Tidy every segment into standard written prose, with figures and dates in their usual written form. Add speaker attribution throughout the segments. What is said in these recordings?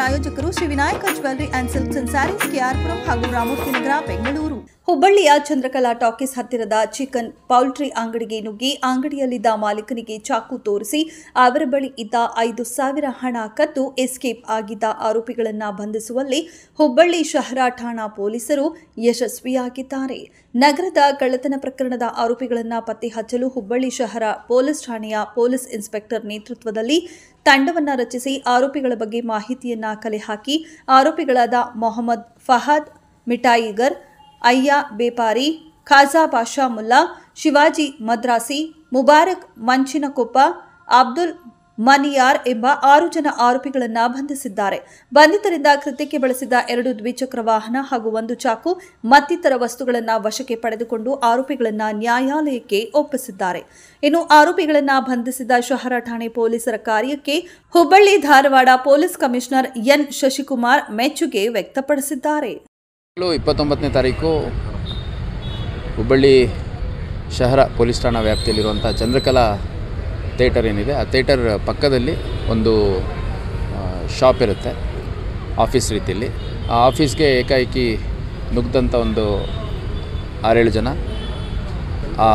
Speaker 1: ಪ್ರಾಯೋಜಕರು Shri Vinayaka jewellery and silks and saris KR Puram ಹಾಗೂ ರಾಮೂರ್ತಿ ನಗರ ಬೆಂಗಳೂರು. ಹುಬ್ಬಳ್ಳಿಯ ಚಂದ್ರಕಲಾ ಟಾಕೀಸ್ ಹತ್ತಿರದ ಚಿಕನ್ ಪೌಲ್ಟ್ರಿ ಅಂಗಡಿಗೆ ನುಗ್ಗಿ ಅಂಗಡಿಯಲ್ಲಿದ್ದ ಮಾಲೀಕನಿಗೆ ಚಾಕು ತೋರಿಸಿ ಅವರ ಬಳಿ ಇದ್ದ 5,000 ಹಣ ಕದ್ದು ಎಸ್ಕೇಪ್ ಆಗಿದ್ದ ಆರೋಪಿಗಳನ್ನು ಬಂಧಿಸುವಲ್ಲಿ ಹುಬ್ಬಳ್ಳಿ ಶಹರ ಠಾಣಾ ಪೊಲೀಸರು ಯಶಸ್ವಿಯಾಗಿದ್ದಾರೆ. ನಗರದ ಕಳ್ಳತನ ಪ್ರಕರಣದ ಆರೋಪಿಗಳನ್ನು ಪತ್ತೆ ಹಚ್ಚಲು ಹುಬ್ಬಳ್ಳಿ ಶಹರ ಪೊಲೀಸ್ ಠಾಣೆಯ ಪೊಲೀಸ್ ಇನ್ಸ್ಪೆಕ್ಟರ್ ನೇತೃತ್ವದಲ್ಲಿ ತಂಡವನ್ನು ರಚಿಸಿ ಆರೋಪಿಗಳ ಬಗ್ಗೆ ಮಾಹಿತಿಯನ್ನ ಕಲೆ ಹಾಕಿ ಆರೋಪಿಗಳಾದ ಮೊಹಮ್ಮದ್ ಫಹದ್ ಮಿಠಾಯಿಗರ್, ಅಯ್ಯ ಬೇಪಾರಿ, ಖಾಜಾ ಬಾಷಾ ಮುಲ್ಲಾ, ಶಿವಾಜಿ ಮದ್ರಾಸಿ, ಮುಬಾರಕ್ ಮಂಚಿನಕೊಪ್ಪ, ಅಬ್ದುಲ್ ಮನಿಯಾರ್ ಎಂಬ 6 ಜನ ಆರೋಪಿಗಳನ್ನು ಬಂಧಿಸಿದ್ದಾರೆ. ಬಂಧಿತರಿಂದ ಕೃತ್ಯಕ್ಕೆ ಬಳಸಿದ 2 ದ್ವಿಚಕ್ರ ವಾಹನ ಹಾಗೂ 1 ಚಾಕು ಮತ್ತಿತರ ವಸ್ತುಗಳನ್ನು ವಶಕ್ಕೆ ಪಡೆದುಕೊಂಡು ಆರೋಪಿಗಳನ್ನು ನ್ಯಾಯಾಲಯಕ್ಕೆ ಒಪ್ಪಿಸಿದ್ದಾರೆ. ಇನ್ನು ಆರೋಪಿಗಳನ್ನು ಬಂಧಿಸಿದ ಶಹರ ಠಾಣೆ ಪೊಲೀಸರ ಕಾರ್ಯಕ್ಕೆ Hubballi Dharwad police commissioner N Shashikumar ಮೆಚ್ಚುಗೆ ವ್ಯಕ್ತಪಡಿಸಿದ್ದಾರೆ.
Speaker 2: 29ನೇ ತಾರೀಕು ಹುಬ್ಬಳ್ಳಿ ಶಹರ ಪೊಲೀಸ್ ಠಾಣಾ ವ್ಯಾಪ್ತಿಯಲ್ಲಿರುವಂಥ ಚಂದ್ರಕಲಾ ಥಿಯೇಟರ್ ಏನಿದೆ, ಆ ಥಿಯೇಟರ್ ಪಕ್ಕದಲ್ಲಿ ಒಂದು ಶಾಪ್ ಇರುತ್ತೆ, ಆಫೀಸ್ ರೀತಿಯಲ್ಲಿ. ಆ ಆಫೀಸ್ಗೆ ಏಕಾಏಕಿ ನುಗ್ದಂಥ ಒಂದು 6-7 ಜನ ಆ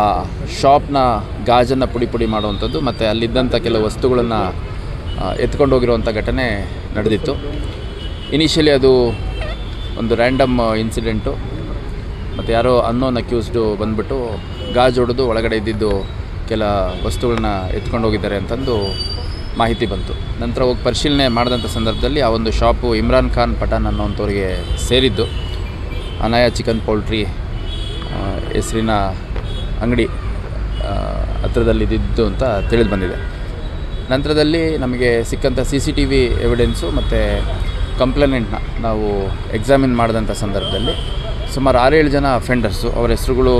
Speaker 2: ಶಾಪ್ನ ಗಾಜನ್ನು ಪುಡಿ ಮಾಡುವಂಥದ್ದು ಮತ್ತು ಅಲ್ಲಿದ್ದಂಥ ಕೆಲವು ವಸ್ತುಗಳನ್ನು ಎತ್ಕೊಂಡು ಹೋಗಿರುವಂಥ ಘಟನೆ ನಡೆದಿತ್ತು. ಇನಿಷಿಯಲಿ ಅದು ಒಂದು ರ್ಯಾಂಡಮ್ ಇನ್ಸಿಡೆಂಟು. ಮತ್ತು ಯಾರೋ ಅನ್ನೋನ್ ಅಕ್ಯೂಸ್ಡು ಬಂದುಬಿಟ್ಟು ಗಾಜು ಹೊಡೆದು ಒಳಗಡೆ ಇದ್ದಿದ್ದು ಕೆಲ ವಸ್ತುಗಳನ್ನ ಎತ್ಕೊಂಡು ಹೋಗಿದ್ದಾರೆ ಅಂತಂದು ಮಾಹಿತಿ ಬಂತು. ನಂತರ ಹೋಗಿ ಪರಿಶೀಲನೆ ಮಾಡಿದಂಥ ಸಂದರ್ಭದಲ್ಲಿ ಆ ಒಂದು ಶಾಪು ಇಮ್ರಾನ್ ಖಾನ್ ಪಠಾನ್ ಅನ್ನೋಂಥವ್ರಿಗೆ ಸೇರಿದ್ದು. ಅನಾಯ ಚಿಕನ್ ಪೌಲ್ಟ್ರಿ ಹೆಸರಿನ ಅಂಗಡಿ ಹತ್ರದಲ್ಲಿದ್ದು ಅಂತ ತಿಳಿದು ಬಂದಿದೆ. ನಂತರದಲ್ಲಿ ನಮಗೆ ಸಿಕ್ಕಂಥ CCTV ಎವಿಡೆನ್ಸು ಮತ್ತು ಕಂಪ್ಲೇನೆಂಟ್ನ ನಾವು ಎಕ್ಸಾಮಿನ್ ಮಾಡಿದಂಥ ಸಂದರ್ಭದಲ್ಲಿ ಸುಮಾರು 6-7 ಜನ ಅಫೆಂಡರ್ಸು. ಅವರ ಹೆಸರುಗಳು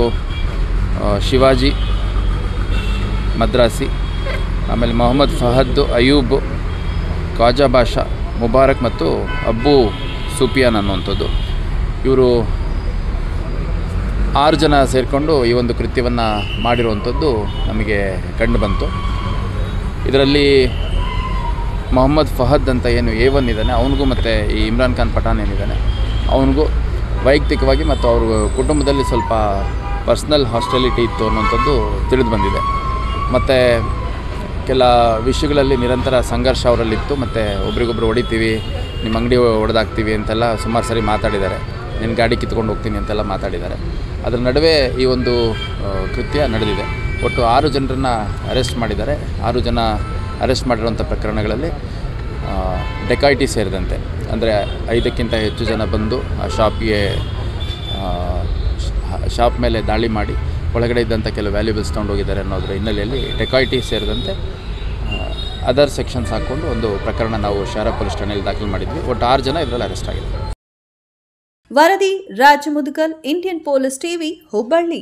Speaker 2: ಶಿವಾಜಿ ಮದ್ರಾಸಿ, ಆಮೇಲೆ ಮೊಹಮ್ಮದ್ ಫಹದ್, ಅಯೂಬ್, ಖಾಜಾ ಬಾಷಾ, ಮುಬಾರಕ್ ಮತ್ತು ಅಬ್ಬು ಸೂಫಿಯಾನ್ ಅನ್ನುವಂಥದ್ದು. ಇವರು 6 ಜನ ಸೇರಿಕೊಂಡು ಈ ಒಂದು ಕೃತ್ಯವನ್ನು ಮಾಡಿರುವಂಥದ್ದು ನಮಗೆ ಕಂಡು ಬಂತು. ಇದರಲ್ಲಿ ಮೊಹಮ್ಮದ್ ಫಹದ್ ಅಂತ ಏನು A1 ಇದ್ದಾನೆ, ಅವನಿಗೂ ಮತ್ತು ಈ ಇಮ್ರಾನ್ ಖಾನ್ ಪಠಾನ್ ಏನಿದ್ದಾನೆ ಅವನಿಗೂ ವೈಯಕ್ತಿಕವಾಗಿ ಮತ್ತು ಅವ್ರ ಕುಟುಂಬದಲ್ಲಿ ಸ್ವಲ್ಪ ಪರ್ಸ್ನಲ್ ಹಾಸ್ಟಿಲಿಟಿ ಇತ್ತು ಅನ್ನೋಂಥದ್ದು ತಿಳಿದು ಬಂದಿದೆ. ಮತ್ತು ಕೆಲ ವಿಷಯಗಳಲ್ಲಿ ನಿರಂತರ ಸಂಘರ್ಷ ಅವರಲ್ಲಿತ್ತು. ಮತ್ತು ಒಬ್ರಿಗೊಬ್ರು ಹೊಡಿತೀವಿ, ನಿಮ್ಮ ಅಂಗಡಿ ಹೊಡೆದಾಕ್ತೀವಿ ಅಂತೆಲ್ಲ ಸುಮಾರು ಸರಿ ಮಾತಾಡಿದ್ದಾರೆ. ನಿನ್ನ ಗಾಡಿ ಕಿತ್ಕೊಂಡು ಹೋಗ್ತೀನಿ ಅಂತೆಲ್ಲ ಮಾತಾಡಿದ್ದಾರೆ. ಅದರ ನಡುವೆ ಈ ಒಂದು ಕೃತ್ಯ ನಡೆದಿದೆ. ಒಟ್ಟು 6 ಜನರನ್ನು ಅರೆಸ್ಟ್ ಮಾಡಿದ್ದಾರೆ. 6 ಜನ ಅರೆಸ್ಟ್ ಮಾಡಿರುವಂಥ ಪ್ರಕರಣಗಳಲ್ಲಿ ಡೆಕಾಯಿಟಿ ಸೇರಿದಂತೆ, ಅಂದರೆ 5ಕ್ಕಿಂತ ಹೆಚ್ಚು ಜನ ಬಂದು ಆ ಶಾಪ್ ಮೇಲೆ ದಾಳಿ ಮಾಡಿ ಒಳಗಡೆ ಇದ್ದಂಥ ಕೆಲವು ವ್ಯಾಲ್ಯೂಬಲ್ಸ್ ತೊಗೊಂಡೋಗಿದ್ದಾರೆ ಅನ್ನೋದ್ರ ಹಿನ್ನೆಲೆಯಲ್ಲಿ ಡೆಕಾಯಿಟಿ ಸೇರಿದಂತೆ ಅದರ್ ಸೆಕ್ಷನ್ಸ್ ಹಾಕ್ಕೊಂಡು ಒಂದು ಪ್ರಕರಣ ನಾವು ಶಹರ ಪೊಲೀಸ್ ಠಾಣೆಯಲ್ಲಿ ದಾಖಲು ಮಾಡಿದ್ವಿ. ಒಟ್ಟು 6 ಜನ ಇದರಲ್ಲಿ ಅರೆಸ್ಟ್ ಆಗಿದೆ.
Speaker 1: ವರದಿ Raja Mudugal, Indian police TV, Hubballi.